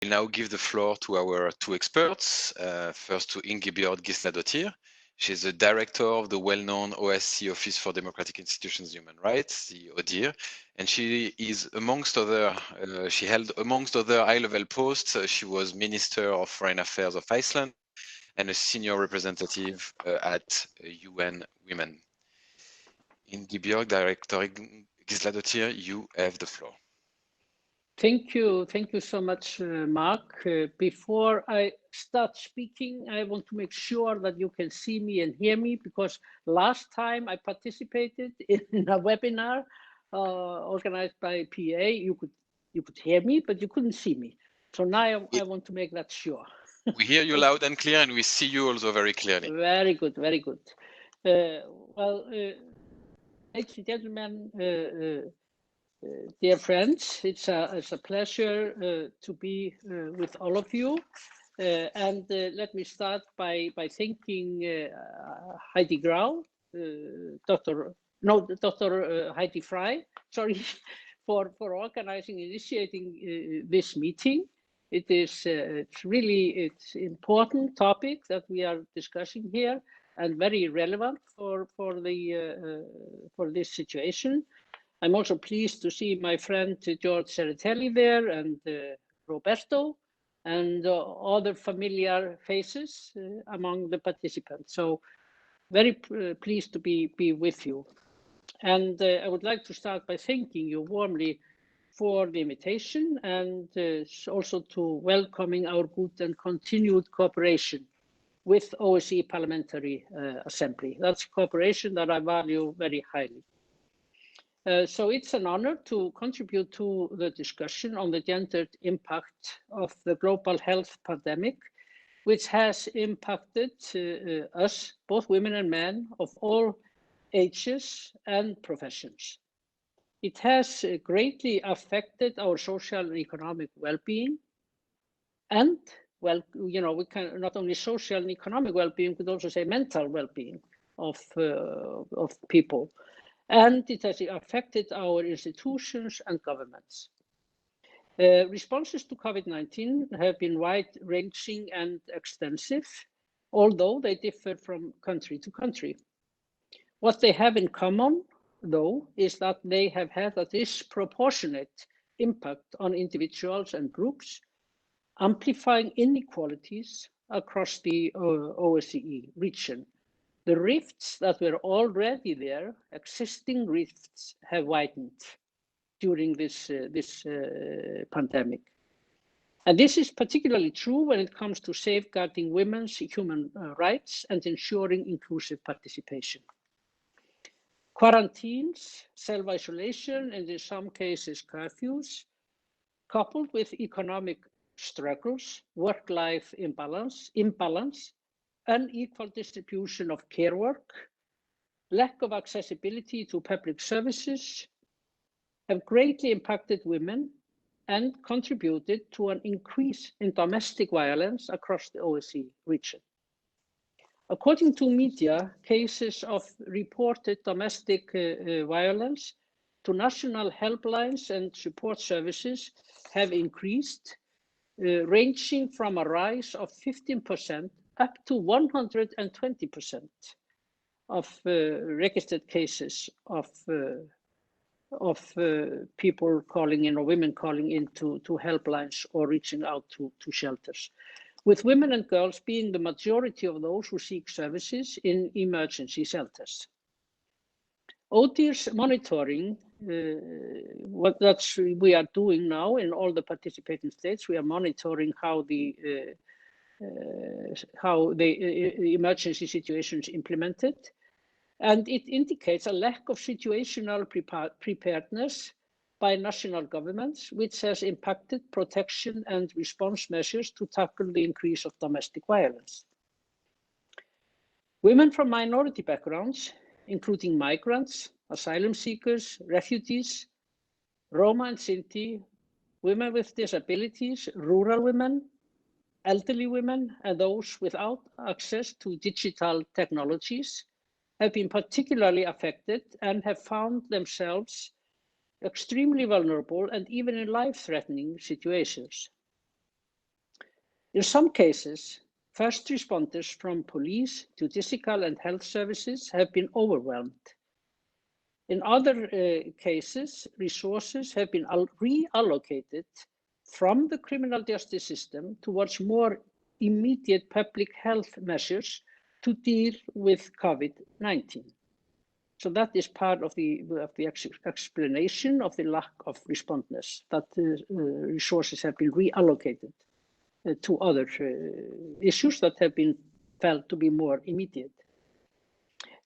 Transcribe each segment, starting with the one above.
will now give the floor to our two experts. First to Ingibjörg Sólrún. She's the director of the well-known OSCE Office for Democratic Institutions and Human Rights, the ODIHR, and she is amongst other, she held amongst other high-level posts. She was Minister of Foreign Affairs of Iceland and a senior representative at UN Women. Ingibjörg, Director Gísladóttir, you have the floor. Thank you so much, Mark. Before I start speaking, I want to make sure that you can see me and hear me, because last time I participated in a webinar organized by PA, you could hear me, but you couldn't see me. So now I want to make that sure. We hear you loud and clear, and we see you also very clearly. Very good, very good. Well, ladies and gentlemen, dear friends, it's a pleasure to be with all of you. And let me start by thanking Heidi Grau, Dr. Heidi Fry, sorry, for organizing, initiating this meeting. It's important topic that we are discussing here, and very relevant for this situation. I'm also pleased to see my friend George Serratelli there, and Roberto, and other familiar faces among the participants. So very pleased to be with you. And I would like to start by thanking you warmly for the invitation, and also to welcoming our good and continued cooperation with OSCE Parliamentary Assembly. That's cooperation that I value very highly. So it's an honor to contribute to the discussion on the gendered impact of the global health pandemic, which has impacted us, both women and men of all ages and professions. It has greatly affected our social and economic well-being, and, well, you know, we can not only social and economic well-being, but also say mental well-being of people. And it has affected our institutions and governments. Responses to COVID-19 have been wide-ranging and extensive, although they differ from country to country. What they have in common, though, is that they have had a disproportionate impact on individuals and groups, amplifying inequalities across the OSCE region. The rifts that were already there, existing rifts, have widened during this pandemic. And this is particularly true when it comes to safeguarding women's human rights and ensuring inclusive participation. Quarantines, self-isolation, and in some cases curfews, coupled with economic struggles, work-life imbalance, unequal distribution of care work, lack of accessibility to public services, have greatly impacted women and contributed to an increase in domestic violence across the OSCE region. According to media, cases of reported domestic violence to national helplines and support services have increased, ranging from a rise of 15% up to 120% of registered cases of people calling in, or women calling in to helplines or reaching out to shelters, with women and girls being the majority of those who seek services in emergency shelters. ODIHR's monitoring, what we are doing now in all the participating states, we are monitoring how the emergency situation is implemented, and it indicates a lack of situational preparedness by national governments, which has impacted protection and response measures to tackle the increase of domestic violence. Women from minority backgrounds, including migrants, asylum seekers, refugees, Roma and Sinti, women with disabilities, rural women, elderly women, and those without access to digital technologies have been particularly affected and have found themselves extremely vulnerable and even in life-threatening situations. In some cases, first responders from police, judicial and health services have been overwhelmed. In other cases, resources have been reallocated from the criminal justice system towards more immediate public health measures to deal with COVID-19. So that is part of the explanation of the lack of responsiveness, that resources have been reallocated to other issues that have been felt to be more immediate.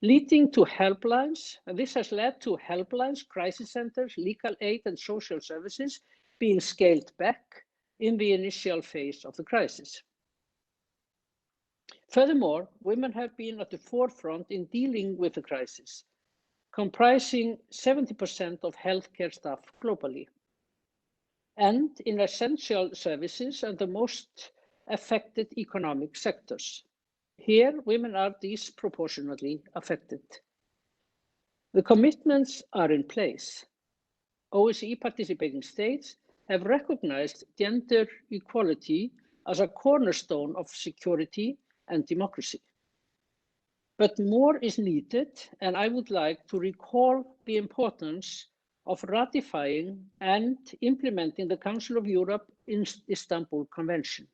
Leading to helplines, and this has led to helplines, crisis centers, legal aid and social services being scaled back in the initial phase of the crisis. Furthermore, women have been at the forefront in dealing with the crisis, comprising 70% of healthcare staff globally, and in essential services and the most affected economic sectors. Here, women are disproportionately affected. The commitments are in place. OSCE participating states have recognized gender equality as a cornerstone of security and democracy. But more is needed, and I would like to recall the importance of ratifying and implementing the Council of Europe Istanbul Convention.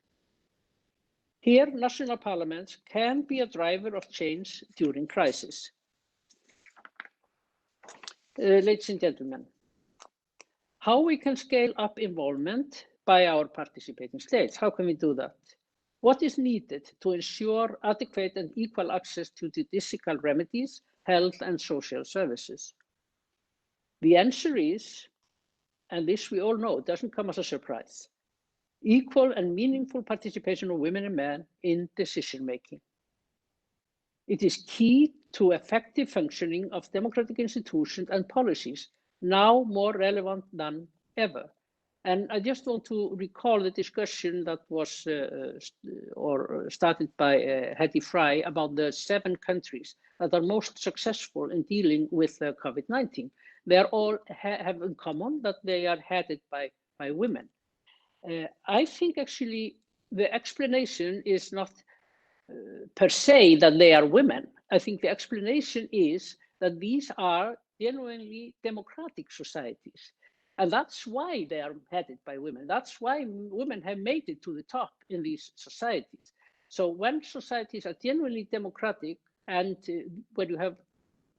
Here, national parliaments can be a driver of change during crisis. Ladies and gentlemen, how we can scale up involvement by our participating states? How can we do that? What is needed to ensure adequate and equal access to judicial remedies, health and social services? The answer is, and this we all know, it doesn't come as a surprise, equal and meaningful participation of women and men in decision-making. It is key to effective functioning of democratic institutions and policies, now more relevant than ever. And I just want to recall the discussion that was started by Hedy Fry about the 7 countries that are most successful in dealing with COVID-19. They are all have in common that they are headed by women. I think actually the explanation is not per se that they are women. I think the explanation is that these are genuinely democratic societies. And that's why they are headed by women. That's why women have made it to the top in these societies. So when societies are genuinely democratic and when you have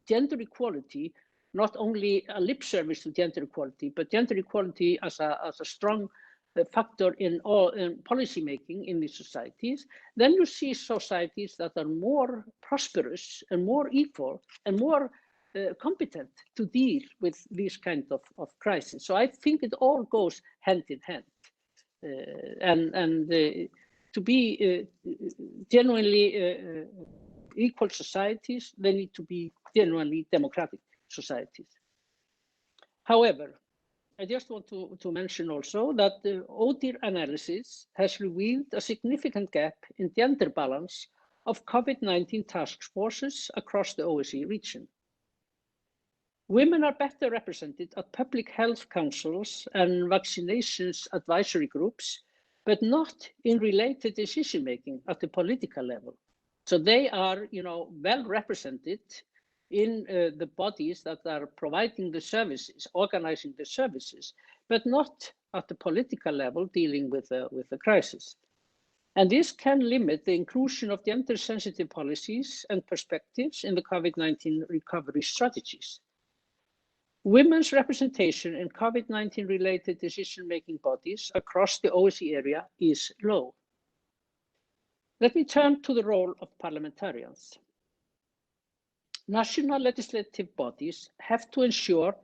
gender equality, not only a lip service to gender equality, but gender equality as a strong factor in policy making in these societies, then you see societies that are more prosperous and more equal and more competent to deal with these kind of crises. So I think it all goes hand in hand. To be genuinely equal societies, they need to be genuinely democratic societies. However, I just want to mention also that the ODIHR analysis has revealed a significant gap in gender balance of COVID-19 task forces across the OSCE region. Women are better represented at public health councils and vaccinations advisory groups, but not in related decision-making at the political level. So they are, well represented in the bodies that are providing the services, organizing the services, but not at the political level dealing with the crisis. And this can limit the inclusion of gender-sensitive policies and perspectives in the COVID-19 recovery strategies. Women's representation in COVID-19 related decision-making bodies across the OSCE area is low. Let me turn to the role of parliamentarians. National legislative bodies have to ensure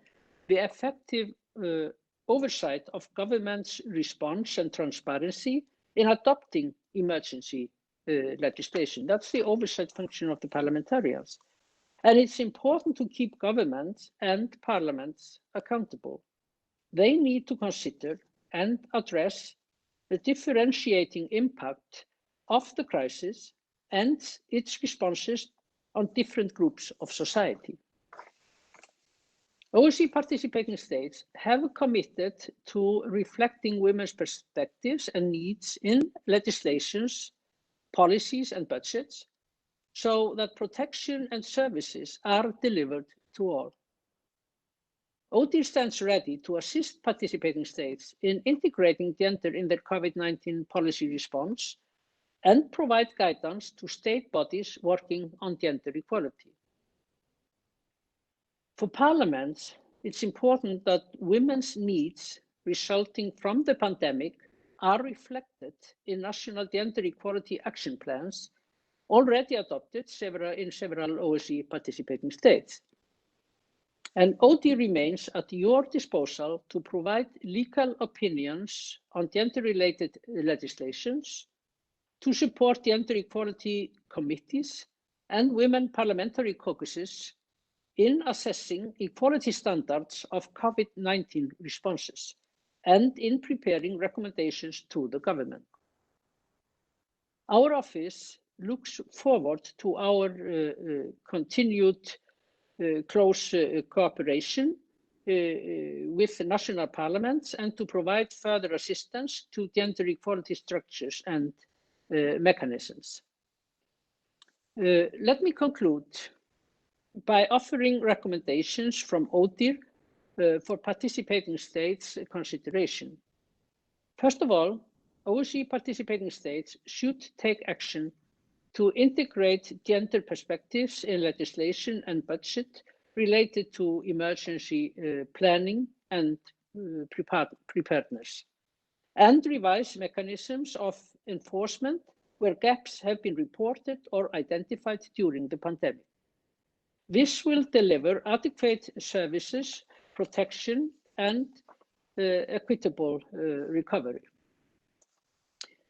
the effective oversight of government's response and transparency in adopting emergency legislation. That's the oversight function of the parliamentarians. And it's important to keep governments and parliaments accountable. They need to consider and address the differentiating impact of the crisis and its responses on different groups of society. OSCE participating states have committed to reflecting women's perspectives and needs in legislations, policies, and budgets, so that protection and services are delivered to all. ODIHR stands ready to assist participating states in integrating gender in their COVID-19 policy response and provide guidance to state bodies working on gender equality. For parliaments, it's important that women's needs resulting from the pandemic are reflected in national gender equality action plans already adopted in several OSCE participating states. And ODIHR remains at your disposal to provide legal opinions on gender-related legislations, to support gender equality committees and women parliamentary caucuses in assessing equality standards of COVID-19 responses and in preparing recommendations to the government. Our office looks forward to our continued close cooperation with national parliaments and to provide further assistance to gender equality structures and mechanisms. Let me conclude by offering recommendations from ODIHR for participating states' consideration. First of all, OSCE participating states should take action to integrate gender perspectives in legislation and budget related to emergency planning and preparedness, and revise mechanisms of enforcement where gaps have been reported or identified during the pandemic. This will deliver adequate services, protection, and equitable recovery.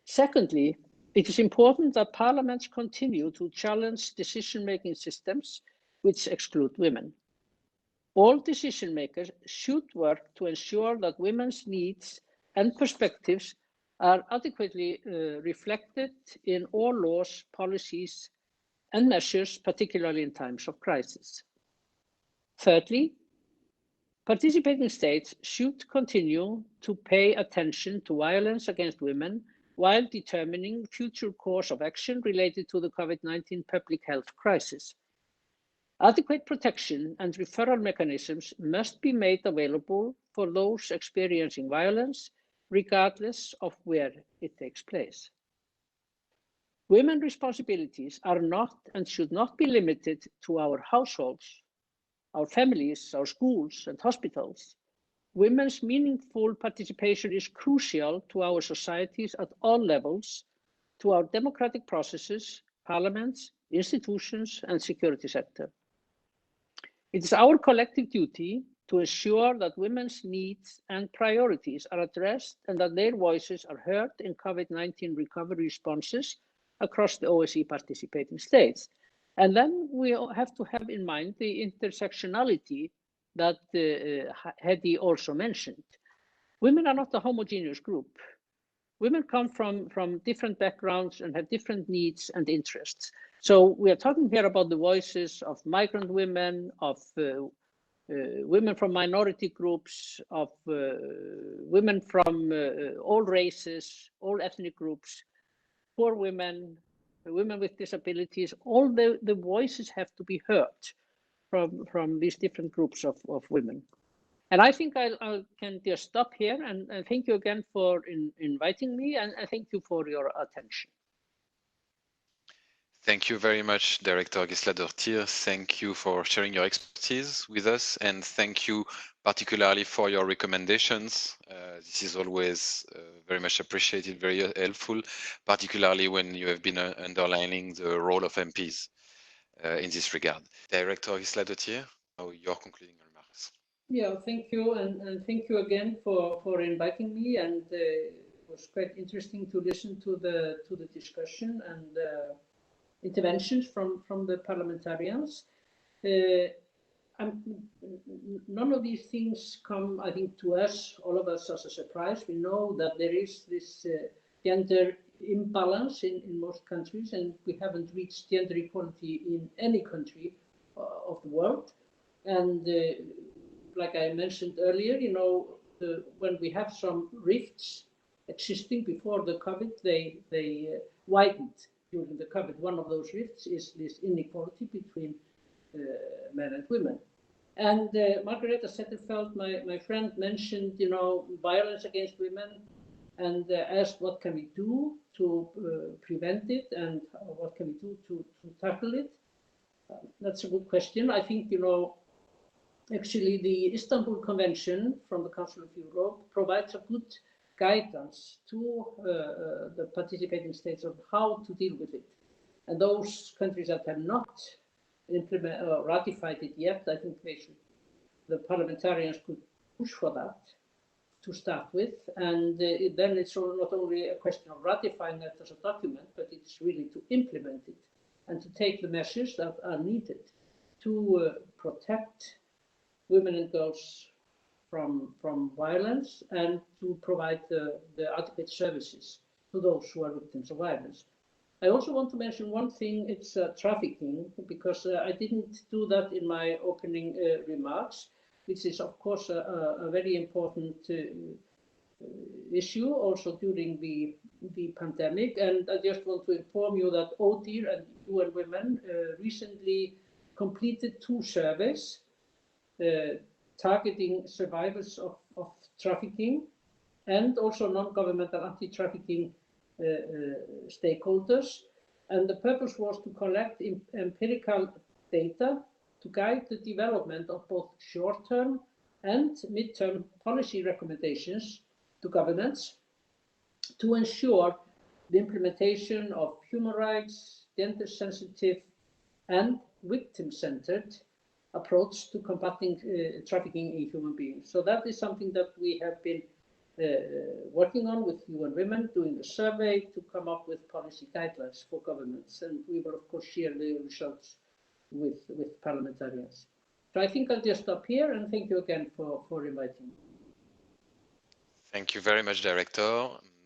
Secondly, it is important that parliaments continue to challenge decision-making systems which exclude women. All decision makers should work to ensure that women's needs and perspectives are adequately reflected in all laws, policies, and measures, particularly in times of crisis. Thirdly, participating states should continue to pay attention to violence against women while determining future course of action related to the COVID-19 public health crisis. Adequate protection and referral mechanisms must be made available for those experiencing violence, regardless of where it takes place. Women's responsibilities are not and should not be limited to our households, our families, our schools, and hospitals. Women's meaningful participation is crucial to our societies at all levels, to our democratic processes, parliaments, institutions, and security sector. It is our collective duty to ensure that women's needs and priorities are addressed and that their voices are heard in COVID-19 recovery responses across the OSCE participating states. And then we have to have in mind the intersectionality that Hedi also mentioned. Women are not a homogeneous group. Women come from different backgrounds and have different needs and interests. So we are talking here about the voices of migrant women, of women from minority groups, of women from all races, all ethnic groups, poor women, women with disabilities. All the voices have to be heard from these different groups of women. And I think I can just stop here and thank you again for inviting me and thank you for your attention. Thank you very much, Director Gísladóttir. Thank you for sharing your expertise with us, and thank you particularly for your recommendations. This is always very much appreciated, very helpful, particularly when you have been underlining the role of MPs in this regard. Director Gísladóttir, now your concluding remarks. Yeah, thank you, and thank you again for inviting me, and it was quite interesting to listen to the discussion and interventions from the parliamentarians. None of these things come, I think, to us, all of us, as a surprise. We know that there is this gender imbalance in most countries, and we haven't reached gender equality in any country of the world. And like I mentioned earlier, you know, when we have some rifts existing before the COVID, they widened during the COVID. One of those rifts is this inequality between men and women. And Margareta Zetterfeld, my friend, mentioned, you know, violence against women, and asked what can we do to prevent it, and what can we do to tackle it. That's a good question. I think, you know, actually the Istanbul Convention from the Council of Europe provides a good guidance to the participating states on how to deal with it. And those countries that have not ratified it yet, I think the parliamentarians could push for that to start with. And then it's not only a question of ratifying that as a document, but it's really to implement it and to take the measures that are needed to protect women and girls from violence and to provide the adequate services to those who are victims of violence. I also want to mention one thing, it's trafficking, because I didn't do that in my opening remarks, which is of course a very important issue also during the pandemic. And I just want to inform you that ODIHR and UN Women recently completed 2 surveys targeting survivors of trafficking and also non-governmental anti-trafficking stakeholders. And the purpose was to collect empirical data to guide the development of both short-term and mid-term policy recommendations to governments to ensure the implementation of human rights, gender-sensitive and victim-centered approach to combating trafficking in human beings. So that is something that we have been working on with UN Women, doing a survey to come up with policy guidelines for governments. And we will, of course, share the results with parliamentarians. So I think I'll just stop here, and thank you again for inviting me. Thank you very much, Director.